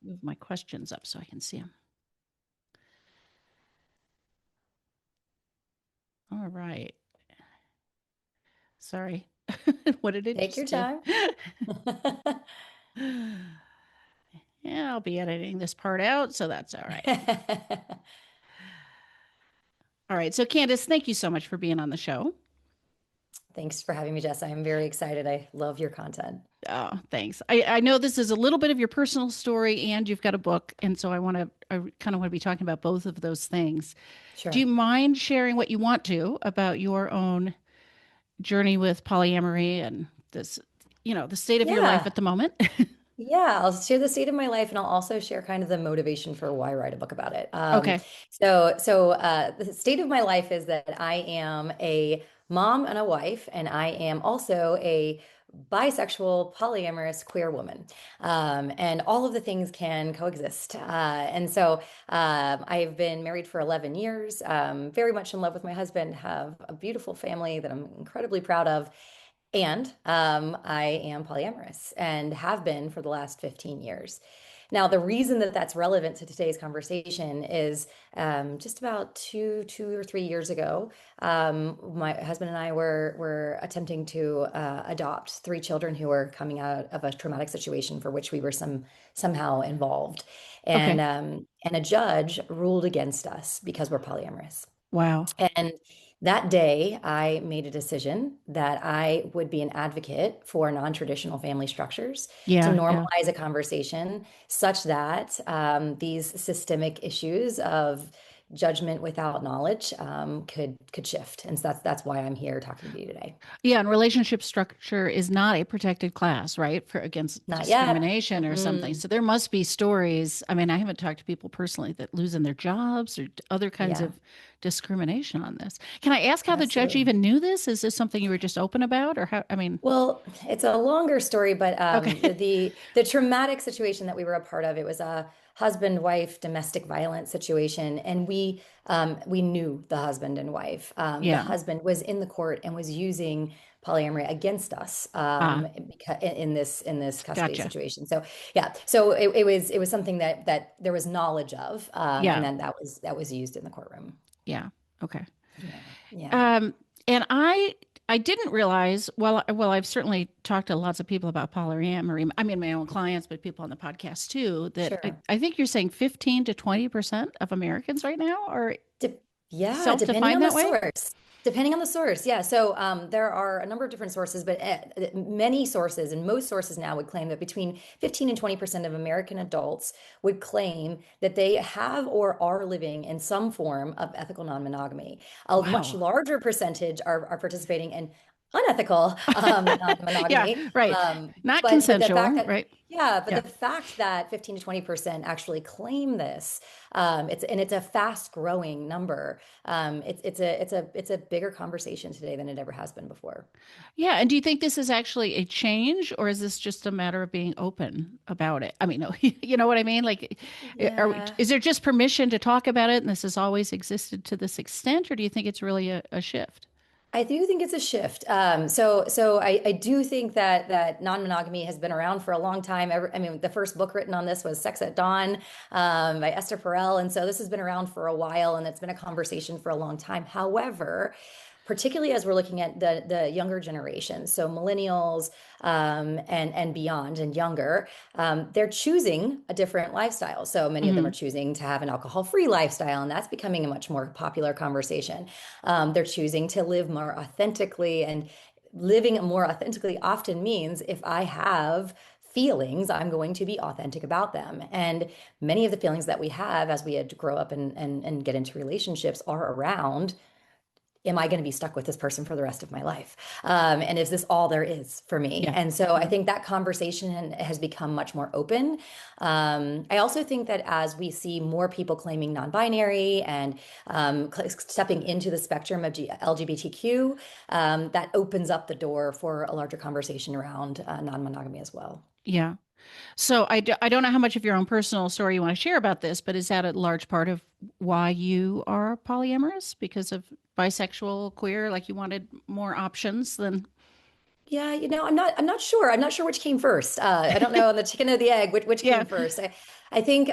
move my questions up so I can see them. All right. Sorry. What did it Take your just do? time. Yeah, I'll be editing this part out, so that's all right. All right. So, Candace, thank you so much for being on the show. Thanks for having me, Jess. I'm very excited. I love your content. Oh, thanks. I know this is a little bit of your personal story and you've got a book. And so I kind of want to be talking about both of those things. Do you Sure. mind sharing what you want to about your own journey with polyamory and this, the state of your life Yeah. at the moment? Yeah, I'll share the state of my life and I'll also share kind of the motivation for why I write a book about it. Okay. The state of my life is that I am a mom and a wife, and I am also a bisexual, polyamorous, queer woman. And all of the things can coexist. I've been married for 11 years, very much in love with my husband, have a beautiful family that I'm incredibly proud of. And I am polyamorous and have been for the last 15 years. Now, the reason that that's relevant to today's conversation is just about 2 or 3 years ago, my husband and I were attempting to adopt 3 children who were coming out of a traumatic situation for which we were somehow involved, Okay. and a judge ruled against us because we're polyamorous. Wow. And that day, I made a decision that I would be an advocate for non-traditional family structures to Yeah. Yeah. normalize a conversation such that these systemic issues of judgment without knowledge could shift. And so that's why I'm here talking to you today. Yeah. And relationship structure is not a protected class, right? For against Not yet. discrimination or something. Mm-mm. So there must be stories. I mean, I haven't talked to people personally that losing their jobs or other kinds Yeah, of discrimination on this. Can I ask how the judge absolutely. even knew this? Is this something you were just open about or how? I mean, Well, it's a longer story, but okay. the traumatic situation that we were a part of, it was a husband-wife domestic violence situation, and we knew the husband and wife. The Yeah. husband was in the court and was using polyamory against us Ah, because in this custody gotcha. situation. So yeah, so it was something that there was knowledge of, and Yeah. then that was used in the courtroom. Yeah. Okay. Yeah, yeah, Um, and I didn't realize, well, I've certainly talked to lots of people about polyamory. I mean, my own clients, but people on the podcast too, that sure. I think you're saying 15 to 20% of Americans right now are De yeah, depending self-defined on the that way. source. Depending on the source, yeah. So there are a number of different sources, but many sources and most sources now would claim that between 15 and 20% of American adults would claim that they have or are living in some form of ethical non-monogamy. A much Wow. larger percentage are participating in unethical Yeah, non-monogamy. right. Um, Not but the fact consensual, that right? yeah, but Yeah. the fact that 15 to 20% actually claim this, it's a fast growing number. It's a bigger conversation today than it ever has been before. Yeah. And do you think this is actually a change or is this just a matter of being open about it? I mean, you know what I mean? Like, Yeah, is there just permission to talk about it and this has always existed to this extent, or do you think it's really a shift? I do think it's a shift. So I do think that non-monogamy has been around for a long time. I mean, the first book written on this was Sex at Dawn by Esther Perel, and so this has been around for a while, and it's been a conversation for a long time. However, particularly as we're looking at the younger generation, so millennials and beyond and younger, they're choosing a different lifestyle. So many of them are Hmm. choosing to have an alcohol-free lifestyle, and that's becoming a much more popular conversation. They're choosing to live more authentically, and living more authentically often means if I have feelings, I'm going to be authentic about them. And many of the feelings that we have as we had to grow up and get into relationships are around, am I going to be stuck with this person for the rest of my life? And is this all there is for me? Yeah. And so I Yeah. think that conversation has become much more open. I also think that as we see more people claiming non-binary and stepping into the spectrum of LGBTQ, that opens up the door for a larger conversation around non-monogamy as well. Yeah. So I don't know how much of your own personal story you want to share about this, but is that a large part of why you are polyamorous? Because of bisexual, queer, like you wanted more options than Yeah, I'm not sure. I'm not sure which came first. I don't know on the chicken or the egg, which Yeah. came first. I think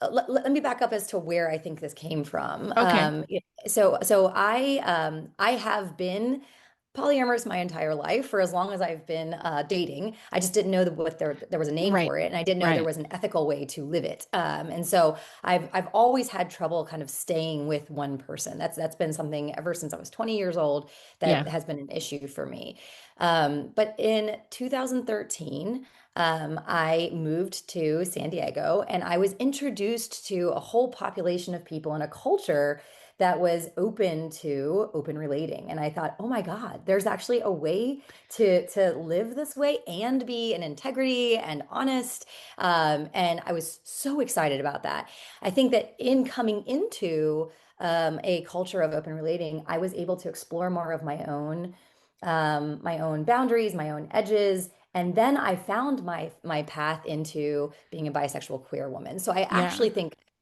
let me back up as to where I think this came from. Okay. So I have been polyamorous my entire life for as long as I've been dating. I just didn't know what there was a name Right. for it, and I didn't know there Right. was an ethical way to live it. And so I've always had trouble kind of staying with one person. That's been something ever since I was 20 years old that Yeah. has been an issue for me. But in 2013, I moved to San Diego and I was introduced to a whole population of people in a culture that was open to open relating. And I thought, oh my God, there's actually a way to live this way and be in integrity and honest. And I was so excited about that. I think that in coming into a culture of open relating, I was able to explore more of my own boundaries, my own edges. And then I found my path into being a bisexual queer woman. So Yeah.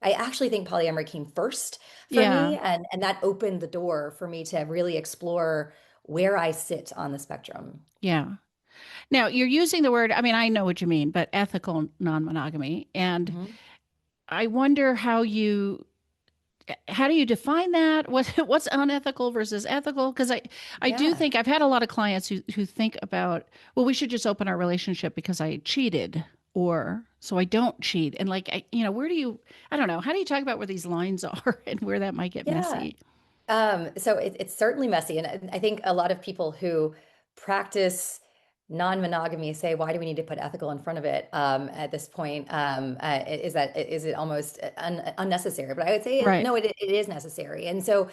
I actually think polyamory came first for Yeah. me, and that opened the door for me to really explore where I sit on the spectrum. Yeah. Now you're using the word, I mean, I know what you mean, but ethical non-monogamy. And Mhm. I wonder how do you define that? What's unethical versus ethical? Because I do Yeah. think I've had a lot of clients who think about, well, we should just open our relationship because I cheated or so I don't cheat. And like, where do you, I don't know, how do you talk about where these lines are and where that might get Yeah. messy? So it's certainly messy. And I think a lot of people who practice non-monogamy say, why do we need to put ethical in front of it at this point? Is it almost unnecessary? But I would say Right. no, it is necessary. And so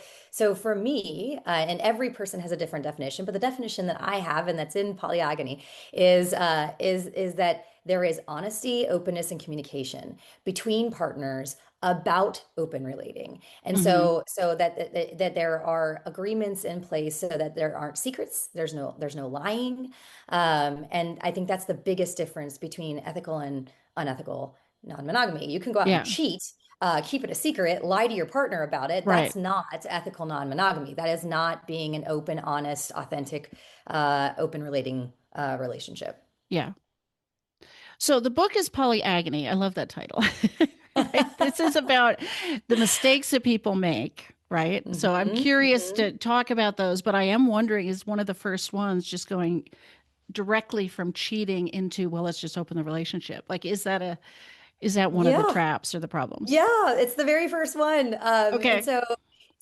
for me, and every person has a different definition, but the definition that I have and that's in polyagony is that there is honesty, openness, and communication between partners about open relating. And Hmm. so that there are agreements in place so that there aren't secrets, there's no lying. And I think that's the biggest difference between ethical and unethical non-monogamy. You can go out and Yeah. cheat, keep it a secret, lie to your partner about it. Right. That's not ethical non-monogamy. That is not being an open, honest, authentic, open relating relationship. Yeah. So the book is Polyagony. I love that title. Right? This is about the mistakes that people make, right? So I'm Hmm. curious Hmm. to talk about those, but I am wondering is one of the first ones just going directly from cheating into, well, let's just open the relationship. Like is that one of the Yeah. traps or the problems? Yeah, it's the very first one. And Okay.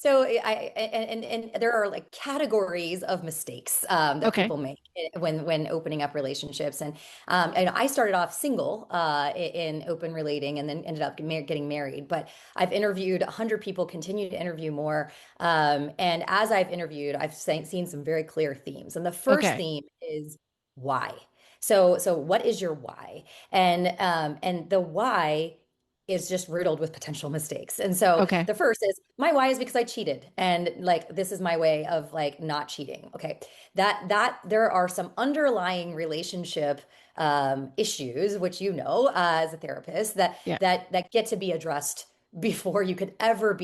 and there are like categories of mistakes that Okay. people make when opening up relationships. And I started off single in open relating and then ended up getting married. But I've interviewed 100 people, continue to interview more. And as I've interviewed, I've seen some very clear themes. And the first Okay. theme is why. So what is your why? And the why is just riddled with potential mistakes. And so Okay. the first is my why is because I cheated and like this is my way of like not cheating. Okay. That there are some underlying relationship issues which as a therapist Yeah. that get to be addressed before you could ever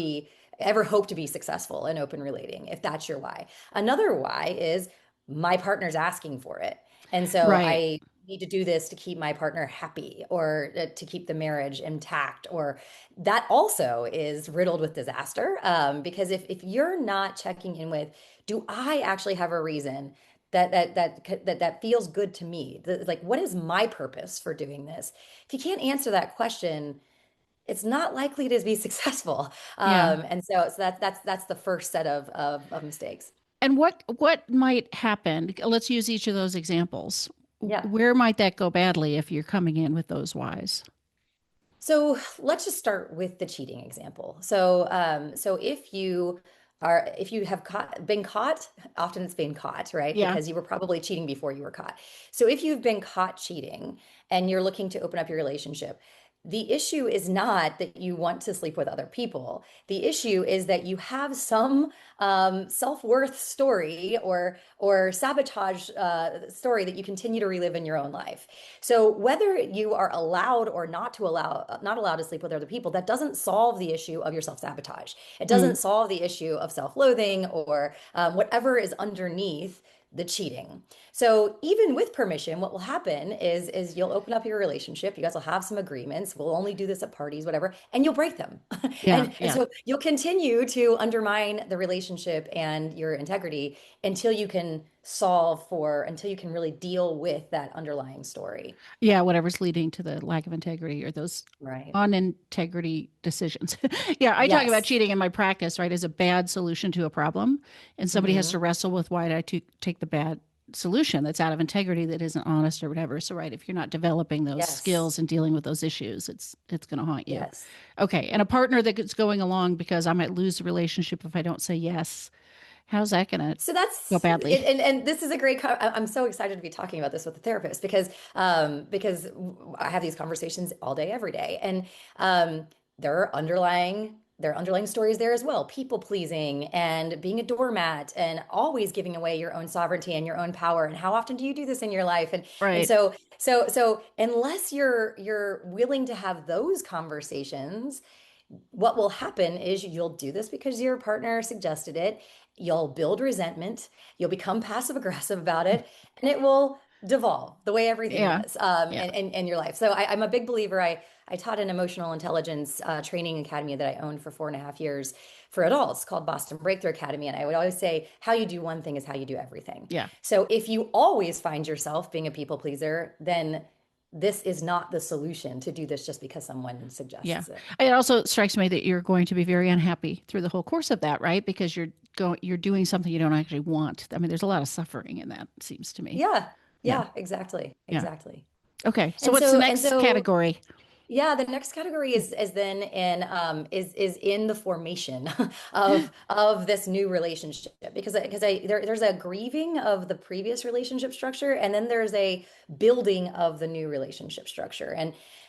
hope to be successful in open relating if that's your why. Another why is my partner's asking for it. And so Right. I need to do this to keep my partner happy or to keep the marriage intact or that also is riddled with disaster because if you're not checking in with do I actually have a reason that feels good to me like what is my purpose for doing this if you can't answer that question it's not likely to be successful Yeah. and so that's the first set of mistakes. And what might happen? Let's use each of those examples. Yeah. Where might that go badly if you're coming in with those whys? So let's just start with the cheating example. So if you have been caught, often it's been caught, right? Yeah. Because you were probably cheating before you were caught. So if you've been caught cheating and you're looking to open up your relationship, the issue is not that you want to sleep with other people. The issue is that you have some self-worth story or sabotage story that you continue to relive in your own life. So whether you are allowed or not allowed to sleep with other people, that doesn't solve the issue of your self-sabotage. It Mm. doesn't solve the issue of self-loathing or whatever is underneath the cheating. So even with permission, what will happen is you'll open up your relationship. You guys will have some agreements. We'll only do this at parties, whatever, and you'll break them. Yeah, And yeah. so you'll continue to undermine the relationship and your integrity until you can until you can really deal with that underlying story. Yeah, whatever's leading to the lack of integrity or those Right. on-integrity decisions. Yeah, I talk about Yes. cheating in my practice, right, as a bad solution to a problem. And somebody has to Hmm. wrestle with why did I take the bad solution that's out of integrity, that isn't honest or whatever. So, right, if you're not developing those Yes. skills and dealing with those issues, it's going to haunt you. Yes. Okay, and a partner that's going along because I might lose the relationship if I don't say yes. How's that going to So go that's badly? and this is a great I'm so excited to be talking about this with a therapist because I have these conversations all day every day, and there are underlying stories there as well, people pleasing and being a doormat and always giving away your own sovereignty and your own power. And how often do you do this in your life? And Right. so unless you're willing to have those conversations, what will happen is you'll do this because your partner suggested it. You'll build resentment. You'll become passive aggressive about it, and it will devolve the way everything Yeah. does Yeah. in your life. So I'm a big believer. I taught an emotional intelligence training academy that I owned for 4.5 years for adults called Boston Breakthrough Academy. And I would always say, how you do one thing is how you do everything. Yeah. So if you always find yourself being a people pleaser, then this is not the solution to do this just because someone Yeah. suggests it. It also strikes me that you're going to be very unhappy through the whole course of that, right? Because you're doing something you don't actually want. I mean, there's a lot of suffering in that, it seems to me. Yeah. Yeah. Yeah, exactly. Yeah. Exactly. Okay. So And what's the so and next so category? yeah, the next category is then in is in the formation of this new relationship because there's a grieving of the previous relationship structure, and then there's a building of the new relationship structure.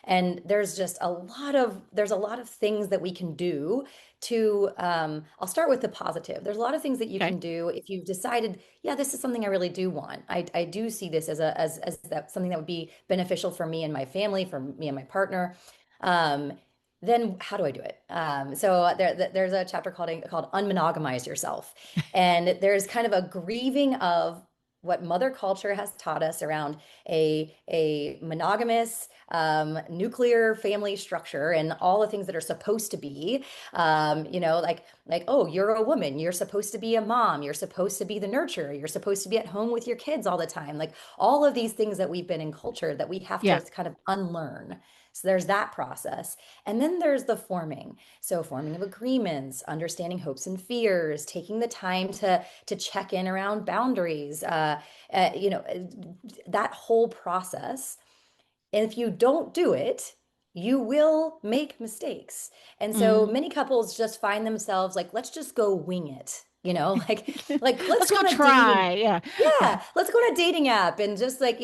And there's a lot of things that we can do to I'll start with the positive. There's a lot of things that you Okay. can do if you've decided, yeah, this is something I really do want. I do see this as that something that would be beneficial for me and my family, for me and my partner. Um, then how do I do it? There's a chapter called Unmonogamize Yourself. And there's kind of a grieving of what mother culture has taught us around a monogamous nuclear family structure and all the things that are supposed to be like, oh, you're a woman, you're supposed to be a mom, you're supposed to be the nurturer, you're supposed to be at home with your kids all the time, like all of these things that we've been encultured that we have Yeah. to kind of unlearn. So there's that process. And then there's the forming. So forming of agreements, understanding hopes and fears, taking the time to check in around boundaries, that whole process. And if you don't do it, you will make mistakes. And so Hmm. many couples just find themselves like, let's just go wing it. Like let's Let's go go on a dating, try. Yeah. Yeah. yeah, let's go on a dating app and just like,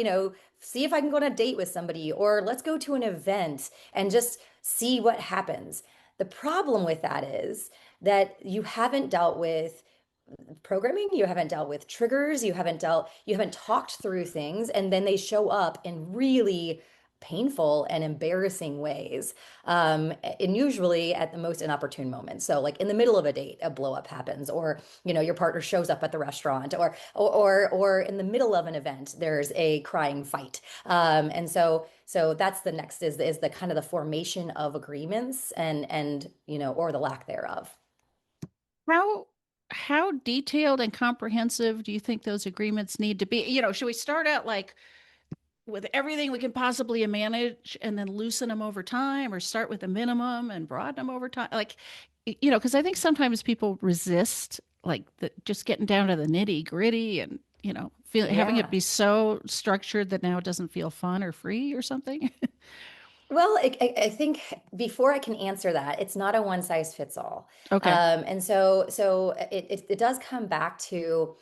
see if I can go on a date with somebody, or let's go to an event and just see what happens. The problem with that is that you haven't dealt with programming, you haven't dealt with triggers, you haven't talked through things, and then they show up in really painful and embarrassing ways, and usually at the most inopportune moments. So like in the middle of a date a blow up happens, or your partner shows up at the restaurant, or in the middle of an event there's a crying fight, and so that's the next is the kind of the formation of agreements and or the lack thereof. How how detailed and comprehensive do you think those agreements need to be? Should we start out like with everything we can possibly manage and then loosen them over time, or start with a minimum and broaden them over time? Like, because I think sometimes people resist like just getting down to the nitty gritty and, having it Yeah. be so structured that now it doesn't feel fun or free or something. Well, I think before I can answer that, it's not a one size fits all. Okay. And so it does come back to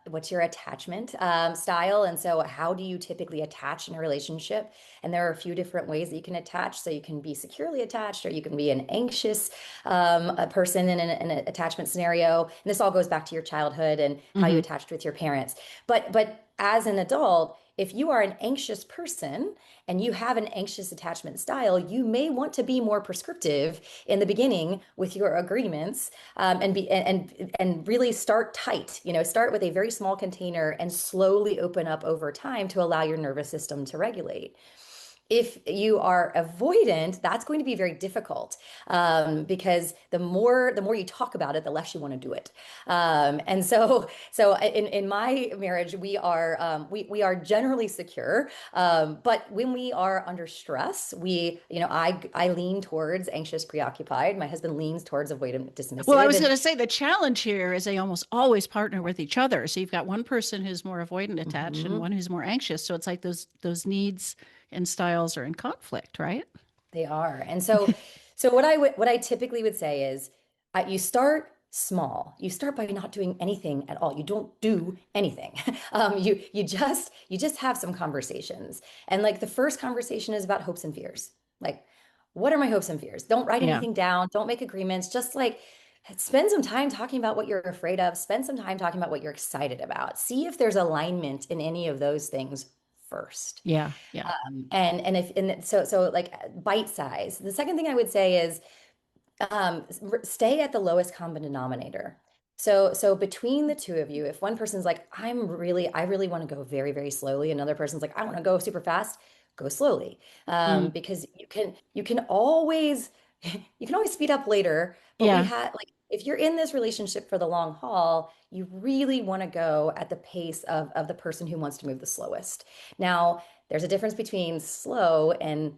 what's your attachment style. And so how do you typically attach in a relationship? And there are a few different ways that you can attach. So you can be securely attached, or you can be an anxious a person in an attachment scenario. And this all goes back to your childhood and how you Hmm. attached with your parents. But as an adult, if you are an anxious person and you have an anxious attachment style, you may want to be more prescriptive in the beginning with your agreements, and really start tight. Start with a very small container and slowly open up over time to allow your nervous system to regulate. If you are avoidant, that's going to be very difficult, because the more you talk about it, the less you want to do it. And so in my marriage, we are generally secure, but when we are under stress, I lean towards anxious, preoccupied. My husband leans towards avoidant, Well, I dismissive, was and going to say the challenge here is they almost always partner with each other. So you've got one person who's more avoidant attached and Mhm, one who's more anxious. So it's like those needs and styles are in conflict, right? they are. And so what I typically would say is, you start small. You start by not doing anything at all. You don't do anything. You just have some conversations. And like the first conversation is about hopes and fears. Like, what are my hopes and fears? Don't write Yeah. anything down. Don't make agreements. Just like spend some time talking about what you're afraid of. Spend some time talking about what you're excited about. See if there's alignment in any of those things first. Yeah. Yeah. And so like bite size. The second thing I would say is, stay at the lowest common denominator. So between the two of you, if one person's like, I really want to go very, very slowly, another person's like, I want to go super fast, go slowly. Mm. Because you can always you can always speed up later, but we Yeah. had like if you're in this relationship for the long haul, you really want to go at the pace of the person who wants to move the slowest. Now, there's a difference between slow and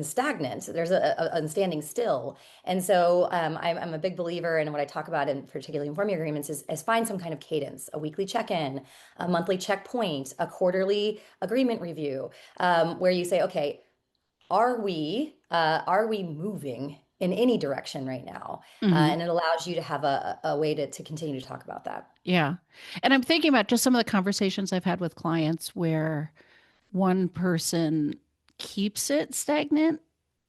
stagnant. There's a standing still. And so, I'm a big believer in what I talk about, in particularly in forming agreements, is find some kind of cadence, a weekly check-in, a monthly checkpoint, a quarterly agreement review, where you say, okay, are we moving in any direction right now? Hmm. And it allows you to have a way to continue to talk about that. Yeah. And I'm thinking about just some of the conversations I've had with clients where one person keeps it stagnant,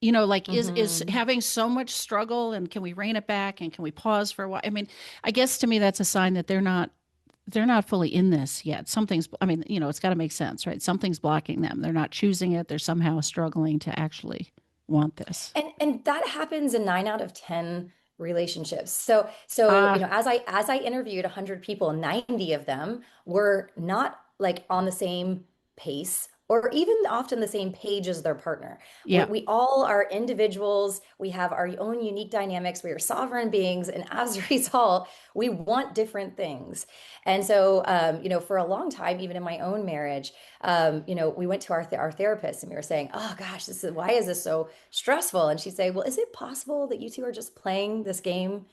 like is Hmm. having so much struggle, and can we rein it back and can we pause for a while? I mean, I guess to me that's a sign that they're not fully in this yet. Something's, I mean, it's got to make sense, right? Something's blocking them. They're not choosing it. They're somehow struggling to actually want this. And that happens in 9 out of 10 relationships. So Ah, as I interviewed 100 people, 90 of them were not like on the same pace or even often the same page as their partner. We, yeah. we all are individuals. We have our own unique dynamics. We are sovereign beings, and as a result, we want different things. And so, for a long time, even in my own marriage, we went to our therapist and we were saying, "Oh gosh, why is this so stressful?" And she'd say, "Well, is it possible that you two are just playing this game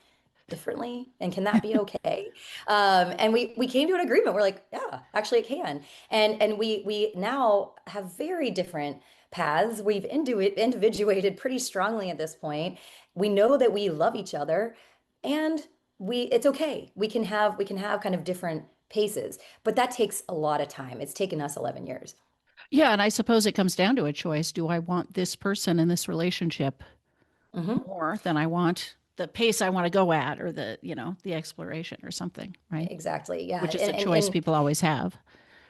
differently? And can that be okay?" And we came to an agreement. We're like, "Yeah, actually, it can." And we now have very different paths. We've individuated pretty strongly at this point. We know that we love each other, and it's okay. We can have kind of different paces, but that takes a lot of time. It's taken us 11 years. Yeah. And I suppose it comes down to a choice. Do I want this person in this relationship Hmm. more than I want the pace I want to go at, or the exploration or something, right? Exactly. Yeah. Which is a And, and choice and people always have.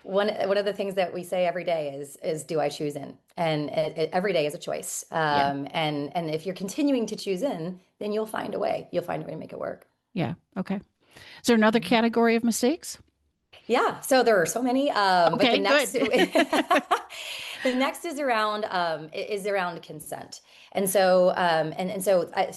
one of the things that we say every day is do I choose in? And every day is a choice. Yeah. And if you're continuing to choose in, then you'll find a way. You'll find a way to make it work. Yeah. Okay. Is there another Mhm. category of mistakes? Yeah, so there are so many, but the Okay, next good. the next is around consent. And so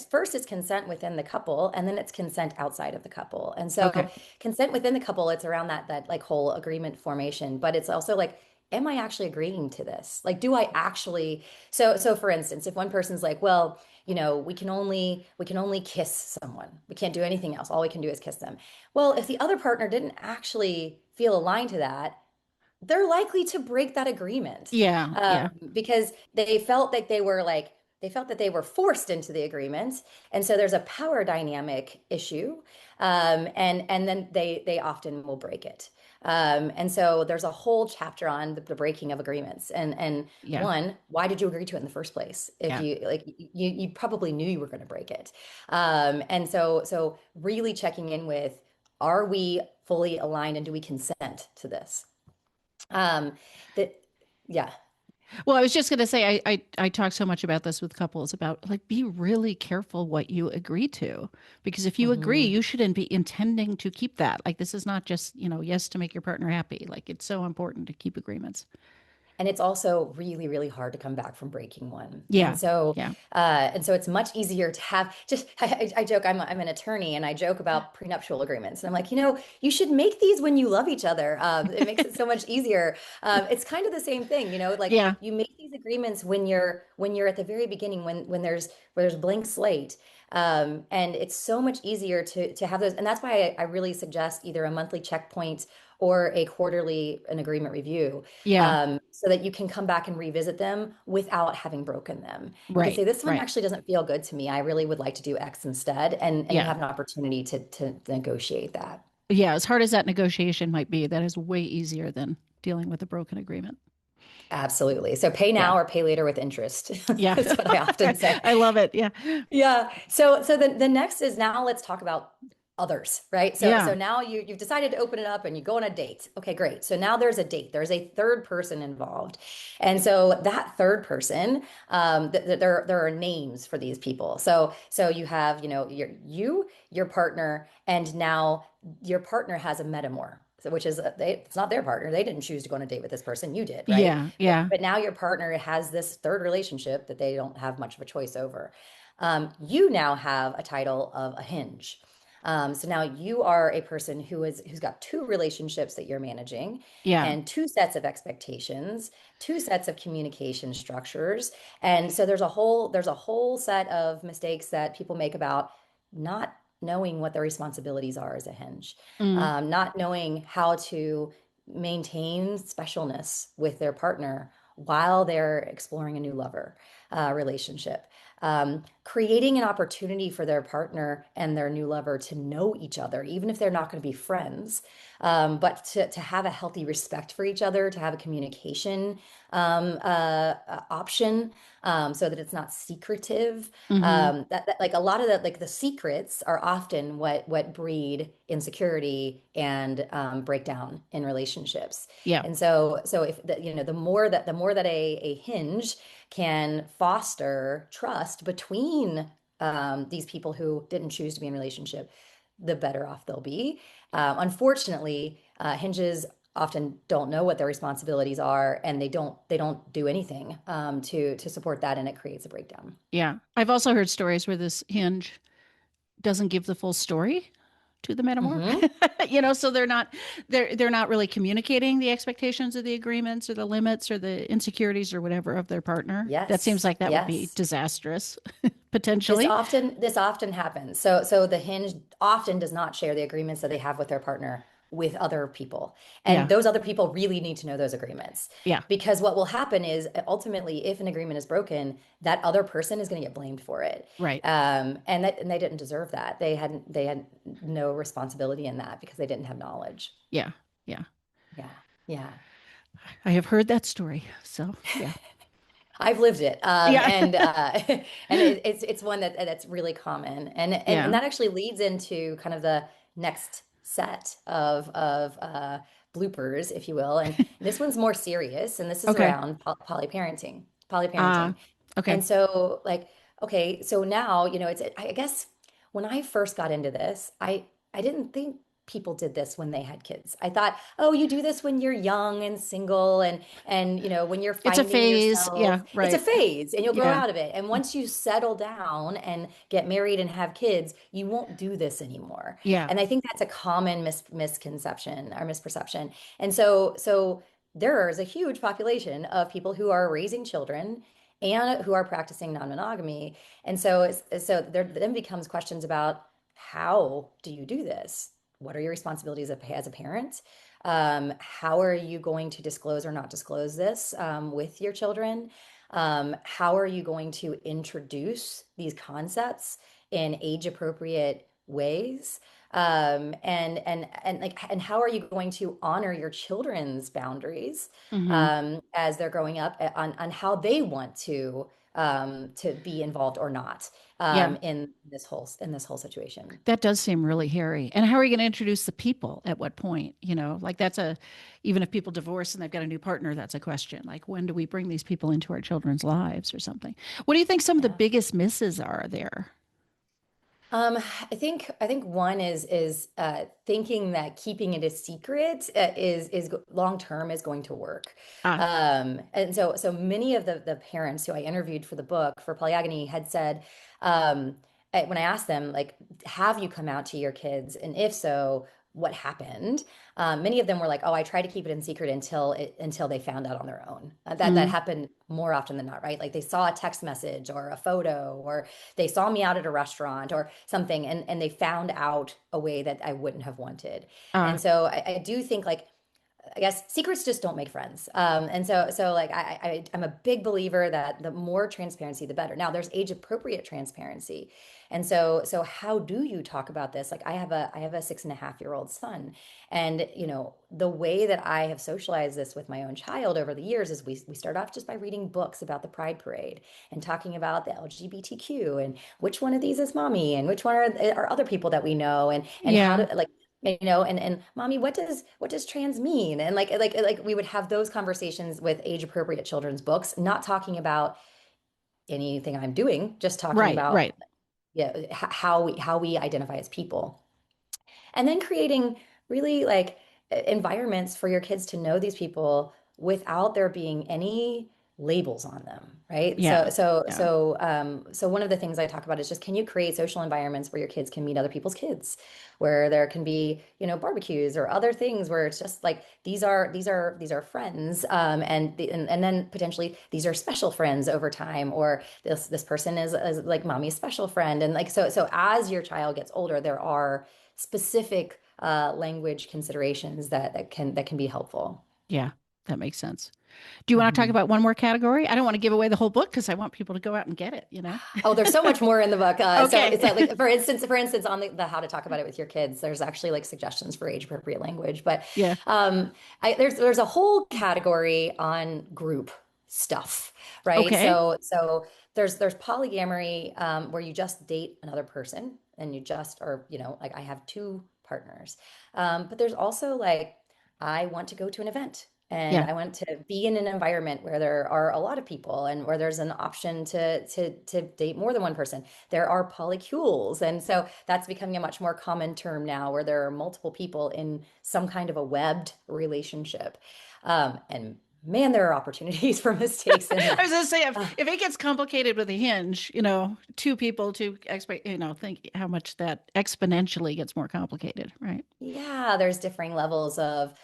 first it's consent within the couple, and then it's consent outside of the couple. And so Okay. consent within the couple, it's around that like whole agreement formation, but it's also like, am I actually agreeing to this? Like, do I actually? So for instance, if one person's like, well, we can only kiss someone. We can't do anything else. All we can do is kiss them. Well, if the other partner didn't actually feel aligned to that, they're likely to break that agreement, Yeah. Yeah. because they felt that they were forced into the agreement, and so there's a power dynamic issue, and then they often will break it. And so there's a whole chapter on the breaking of agreements, and Yeah. one, why did you agree to it in the first place? If Yeah. you probably knew you were going to break it. And so really checking in with, are we fully aligned and do we consent to this? Um, that, yeah. Well, I was just going to say, I talk so much about this with couples about like, be really careful what you agree to. Because if you agree, Mhm. you shouldn't be intending to keep that. Like, this is not just, yes to make your partner happy. Like, it's so important to keep agreements. And it's also really, really hard to come back from breaking one. Yeah. Yeah. And so it's much easier to have just, I joke, I'm an attorney and I joke about prenuptial agreements. And I'm like, you should make these when you love each other. It makes it so much easier. It's kind of the same thing, like Yeah. you make these agreements when you're at the very beginning, where there's blank slate. And it's so much easier to have those. And that's why I really suggest either a monthly checkpoint or a quarterly an agreement review, Yeah. so that you can come back and revisit them without having broken them. You can Right. say, this one Right. actually doesn't feel good to me. I really would like to do X instead. And you Yeah. have an opportunity to negotiate that. Yeah. As hard as that negotiation might be, that is way easier than dealing with a broken agreement. Absolutely. So pay Yeah. now or pay later with interest. Yeah. That's what I often say. I love it. Yeah. Yeah. So the next is, now let's talk about others, right? So Yeah. now you've decided to open it up and you go on a date. Okay, great. So now there's a date. There's a third person involved. And so that third person, there are names for these people. So you have, your partner, and now your partner has a metamour. So, which is it's not their partner. They didn't choose to go on a date with this person. You did, right? Yeah. But, Yeah. but now your partner has this third relationship that they don't have much of a choice over. You now have a title of a hinge. So now you are a person who's got two relationships that you're managing, Yeah. and two sets of expectations, two sets of communication structures. And so there's a whole set of mistakes that people make about not knowing what their responsibilities are as a hinge, Mm. not knowing how to maintain specialness with their partner while they're exploring a new lover relationship, creating an opportunity for their partner and their new lover to know each other, even if they're not going to be friends, but to have a healthy respect for each other, to have a communication option, so that it's not secretive. Hmm. That like a lot of that, like the secrets are often what breed insecurity and breakdown in relationships. Yeah. And so if the more that a hinge can foster trust between these people who didn't choose to be in a relationship, the better off they'll be. Unfortunately, hinges often don't know what their responsibilities are, and they don't do anything to support that, and it creates a breakdown. Yeah. I've also heard stories where this hinge doesn't give the full story to the metamour. Hmm. So they're not really communicating the expectations of the agreements or the limits or the insecurities or whatever of their partner. That seems Yes, like that would be yes. disastrous This potentially. often this often happens. So the hinge often does not share the agreements that they have with their partner with other people. And Yeah. those other people really need to know those agreements. Yeah. Because what will happen is, ultimately, if an agreement is broken, that other person is going to get blamed for it. Right. And they didn't deserve that. They had no responsibility in that because they didn't have knowledge. Yeah. Yeah. Yeah. Yeah. I have heard that story. So, yeah. I've lived it, Yeah. and it's one that's really common, and Yeah. that actually leads into kind of the next set of bloopers, if you will. And this one's more serious, and this is Okay. around polyparenting, Uh polyparenting. okay. And so, like, okay, so now, I guess when I first got into this, I didn't think people did this when they had kids. I thought, oh, you do this when you're young and single, and when you're It's a finding phase. yourself. Yeah, It's a right. phase, and you'll grow Yeah. out of it. And once you settle down and get married and have kids, you won't do this anymore. Yeah. And I think that's a common misconception or misperception. And so there is a huge population of people who are raising children and who are practicing non-monogamy. And so there then becomes questions about, how do you do this? What are your responsibilities as a parent? How are you going to disclose or not disclose this with your children? How are you going to introduce these concepts in age appropriate ways? And how are you going to honor your children's boundaries Hmm. as they're growing up, on how they want to to be involved or not Yeah. in this whole situation. That does seem really hairy. And how are you going to introduce the people at what point? Like even if people divorce and they've got a new partner, that's a question. Like, when do we bring these people into our children's lives or something? What do you think some of the Yeah. biggest misses are there? I think one is thinking that keeping it a secret is long term is going to work. Ah, And so many of the parents who I interviewed for the book for Polyagony had said, when I asked them, like, have you come out to your kids, and if so, what happened? Many of them were like, oh, I tried to keep it in secret until they found out on their own. That mm, happened more often than not, right? Like they saw a text message or a photo, or they saw me out at a restaurant or something, and they found out a way that I wouldn't have wanted. And ah, so I do think, like, I guess secrets just don't make friends. And so like I'm a big believer that the more transparency, the better. Now there's age appropriate transparency. And so how do you talk about this? Like I have a 6.5-year-old son. And the way that I have socialized this with my own child over the years is we start off just by reading books about the Pride Parade and talking about the LGBTQ and which one of these is mommy and which one are other people that we know, and how yeah, to, like, and mommy, what does trans mean? And like we would have those conversations with age appropriate children's books, not talking about anything I'm doing, just talking right, about, right. yeah, how we identify as people. And then creating really, like, environments for your kids to know these people without there being any labels on them, right? So Yeah, so yeah, so so one of the things I talk about is just, can you create social environments where your kids can meet other people's kids, where there can be, barbecues or other things where it's just like, these are friends, and then potentially these are special friends over time, or this person is like mommy's special friend. And like, so as your child gets older, there are specific language considerations that can be helpful. yeah. That makes sense. Do you want to talk Mhm. about one more category? I don't want to give away the whole book because I want people to go out and get it? Oh, there's so much more in the book. So Okay. it's like, for instance, on the how to talk about it with your kids, there's actually like suggestions for age appropriate language. But Yeah. um, there's a whole category on group stuff, right? Okay. So there's polyamory, where you just date another person and you just are, like, I have two partners. But there's also, like, I want to go to an event, and Yeah. I want to be in an environment where there are a lot of people and where there's an option to date more than one person. There are polycules, and so that's becoming a much more common term now, where there are multiple people in some kind of a webbed relationship. And man, there are opportunities for mistakes in I was that. going to say, if, Uh, if it gets complicated with a hinge, two people, think how much that exponentially gets more complicated, right? Yeah, there's differing levels of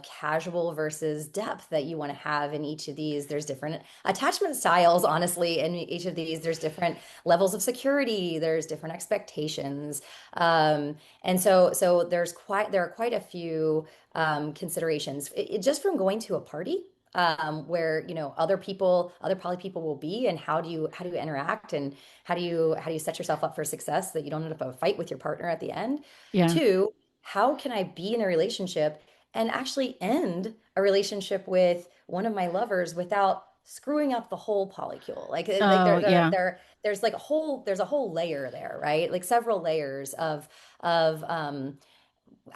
casual versus depth that you want to have in each of these. There's different attachment styles, honestly, in each of these. There's different levels of security. There's different expectations, and so there are quite a few considerations. Just from going to a party. Where other poly people will be, and how do you interact, and how do you set yourself up for success, that you don't end up a fight with your partner at the end. Yeah. Two, how can I be in a relationship and actually end a relationship with one of my lovers without screwing up the whole polycule? Like Oh, yeah. there's a whole layer there, right? Like several layers of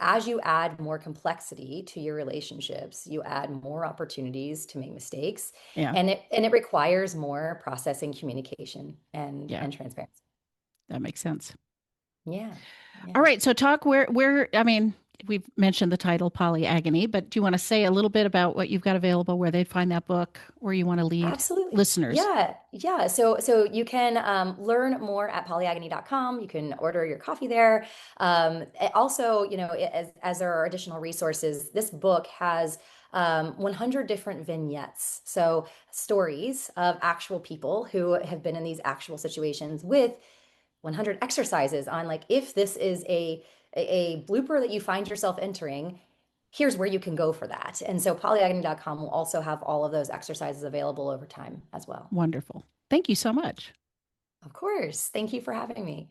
as you add more complexity to your relationships, you add more opportunities to make mistakes, Yeah. and it requires more processing, communication, and Yeah. and transparency. That makes sense. Yeah. All Yeah. right. So talk I mean, we've mentioned the title Polyagony, but do you want to say a little bit about what you've got available, where they'd find that book, where you want to lead Absolutely. listeners? Yeah. Yeah. So you can learn more at polyagony.com. You can order your coffee there. Also, as there are additional resources, this book has 100 different vignettes. So stories of actual people who have been in these actual situations, with 100 exercises on, like, if this is a blooper that you find yourself entering, here's where you can go for that. And so polyagony.com will also have all of those exercises available over time as well. Wonderful. Thank you so much. Of course. Thank you for having me.